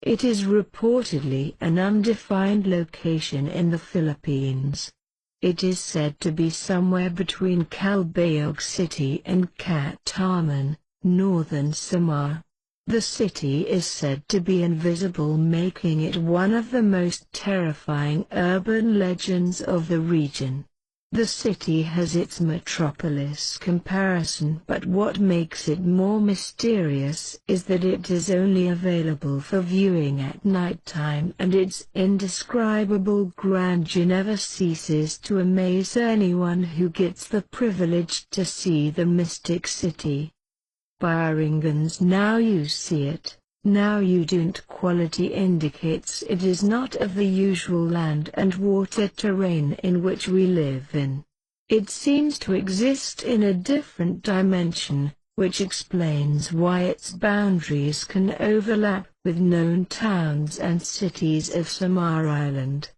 It is reportedly an undefined location in the Philippines. It is said to be somewhere between Calbayog City and Katarman, northern Samar. The city is said to be invisible, making it one of the most terrifying urban legends of the region. The city has its metropolis comparison, but what makes it more mysterious is that it is only available for viewing at nighttime, and its indescribable grandeur never ceases to amaze anyone who gets the privilege to see the mystic city. Biringans, now you see it. Now you don't. Quality indicates it is not of the usual land and water terrain in which we live in. It seems to exist in a different dimension, which explains why its boundaries can overlap with known towns and cities of Samar Island.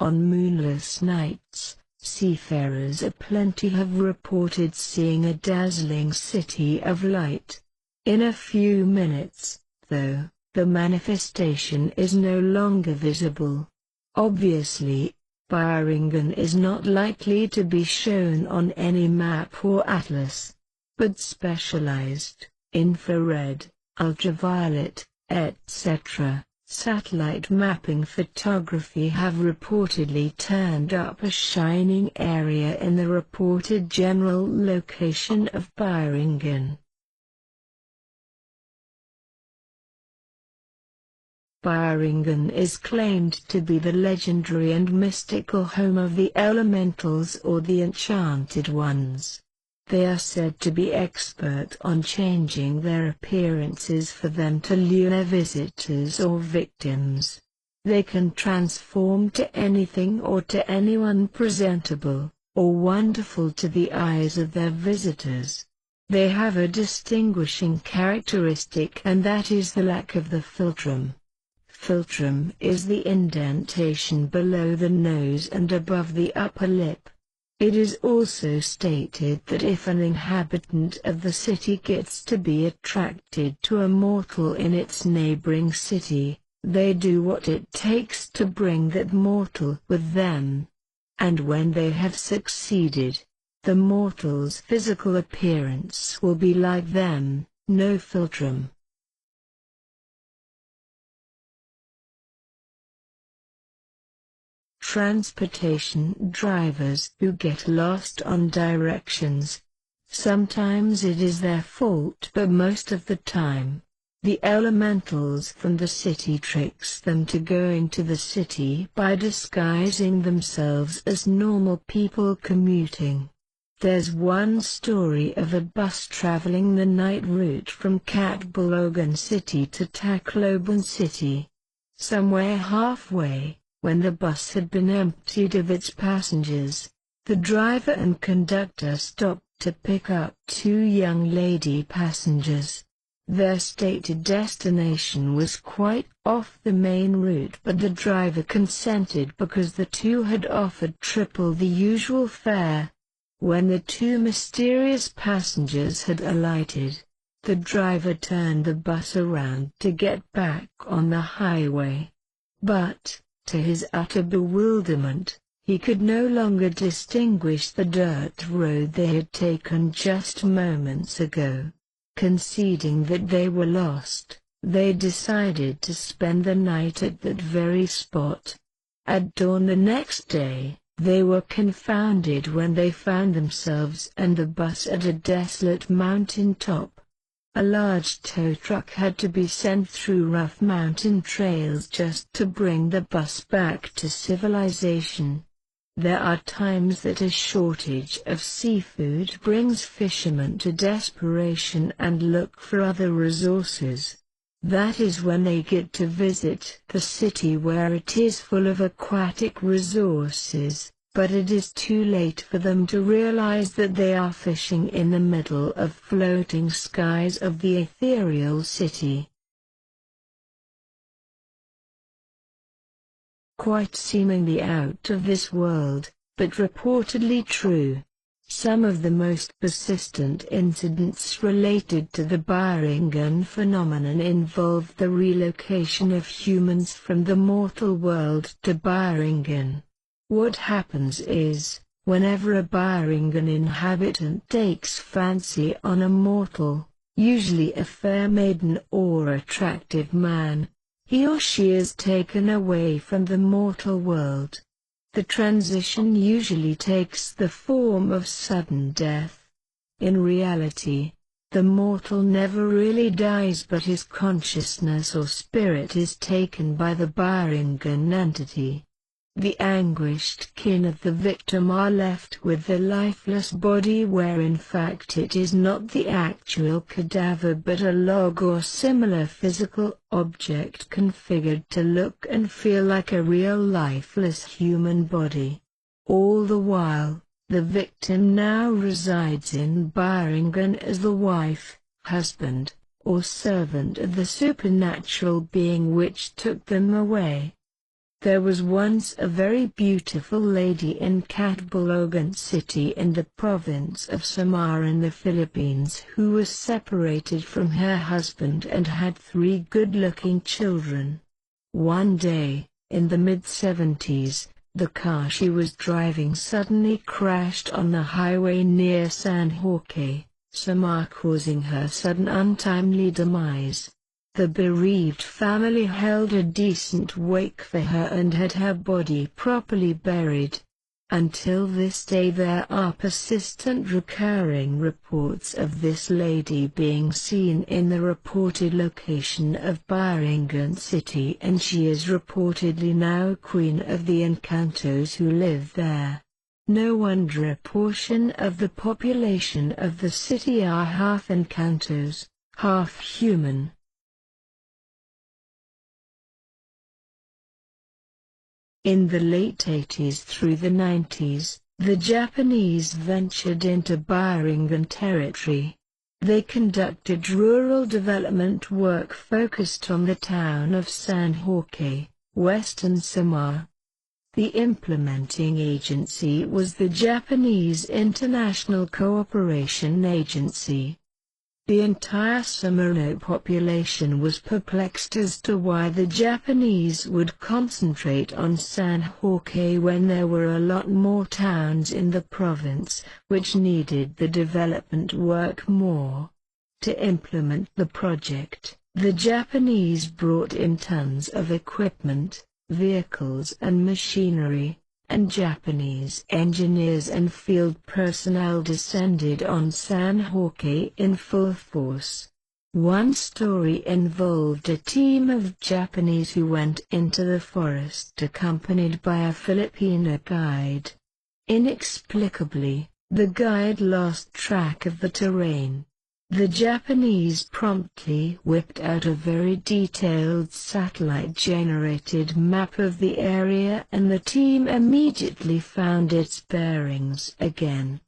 On moonless nights, seafarers aplenty have reported seeing a dazzling city of light. In a few minutes, though, the manifestation is no longer visible. Obviously, Biringan is not likely to be shown on any map or atlas. But specialized, infrared, ultraviolet, etc., satellite mapping photography have reportedly turned up a shining area in the reported general location of Biringan. Biringan is claimed to be the legendary and mystical home of the elementals or the enchanted ones. They are said to be expert on changing their appearances for them to lure visitors or victims. They can transform to anything or to anyone presentable, or wonderful to the eyes of their visitors. They have a distinguishing characteristic, and that is the lack of the philtrum. Philtrum is the indentation below the nose and above the upper lip. It is also stated that if an inhabitant of the city gets to be attracted to a mortal in its neighboring city, they do what it takes to bring that mortal with them. And when they have succeeded, the mortal's physical appearance will be like them, no philtrum. Transportation drivers who get lost on directions. Sometimes it is their fault, but most of the time, the elementals from the city tricks them to go into the city by disguising themselves as normal people commuting. There's one story of a bus traveling the night route from Catbalogan City to Tacloban City. Somewhere halfway, when the bus had been emptied of its passengers, the driver and conductor stopped to pick up two young lady passengers. Their stated destination was quite off the main route, but the driver consented because the two had offered triple the usual fare. When the two mysterious passengers had alighted, the driver turned the bus around to get back on the highway. But, to his utter bewilderment, he could no longer distinguish the dirt road they had taken just moments ago. Conceding that they were lost, they decided to spend the night at that very spot. At dawn the next day, they were confounded when they found themselves and the bus at a desolate mountain top. A large tow truck had to be sent through rough mountain trails just to bring the bus back to civilization. There are times that a shortage of seafood brings fishermen to desperation and look for other resources. That is when they get to visit the city, where it is full of aquatic resources, but it is too late for them to realize that they are fishing in the middle of floating skies of the ethereal city. Quite seemingly out of this world, but reportedly true. Some of the most persistent incidents related to the Barringen phenomenon involved the relocation of humans from the mortal world to Barringen. What happens is, whenever a Barringen inhabitant takes fancy on a mortal, usually a fair maiden or attractive man, he or she is taken away from the mortal world. The transition usually takes the form of sudden death. In reality, the mortal never really dies, but his consciousness or spirit is taken by the Barringen entity. The anguished kin of the victim are left with the lifeless body, where in fact it is not the actual cadaver but a log or similar physical object configured to look and feel like a real lifeless human body. All the while, the victim now resides in Barringen as the wife, husband, or servant of the supernatural being which took them away. There was once a very beautiful lady in Catbalogan City in the province of Samar in the Philippines who was separated from her husband and had 3 good-looking children. One day, in the mid-70s, the car she was driving suddenly crashed on the highway near San Jorge, Samar, causing her sudden untimely demise. The bereaved family held a decent wake for her and had her body properly buried. Until this day there are persistent recurring reports of this lady being seen in the reported location of Barringen City, and she is reportedly now queen of the Encantos who live there. No wonder a portion of the population of the city are half Encantos, half human. In the late 80s through the 90s, the Japanese ventured into Barringen territory. They conducted rural development work focused on the town of San Jorge, Western Samar. The implementing agency was the Japanese International Cooperation Agency. The entire Samarino population was perplexed as to why the Japanese would concentrate on San Jorge when there were a lot more towns in the province which needed the development work more. To implement the project, the Japanese brought in tons of equipment, vehicles and machinery, and Japanese engineers and field personnel descended on San Jorge in full force. One story involved a team of Japanese who went into the forest accompanied by a Filipino guide. Inexplicably, the guide lost track of the terrain. The Japanese promptly whipped out a very detailed satellite-generated map of the area and the team immediately found its bearings again.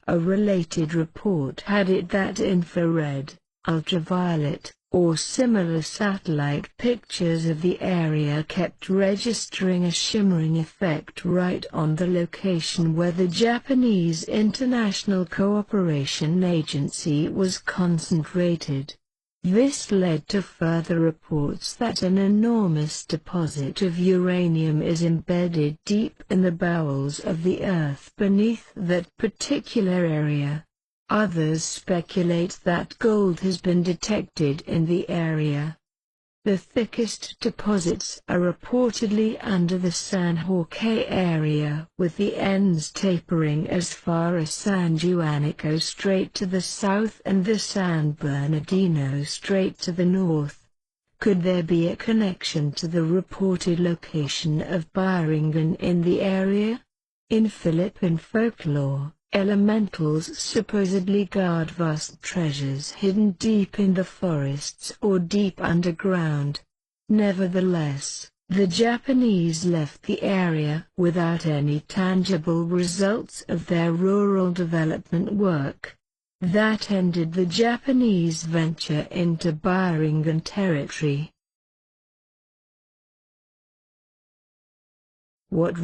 A related report had it that infrared, ultraviolet, or similar satellite pictures of the area kept registering a shimmering effect right on the location where the Japanese International Cooperation Agency was concentrated. This led to further reports that an enormous deposit of uranium is embedded deep in the bowels of the earth beneath that particular area. Others speculate that gold has been detected in the area. The thickest deposits are reportedly under the San Jorge area, with the ends tapering as far as San Juanico Strait to the south and the San Bernardino Strait to the north. Could there be a connection to the reported location of Barringen in the area? In Philippine folklore, elementals supposedly guard vast treasures hidden deep in the forests or deep underground. Nevertheless, the Japanese left the area without any tangible results of their rural development work. That ended the Japanese venture into Barringen territory. What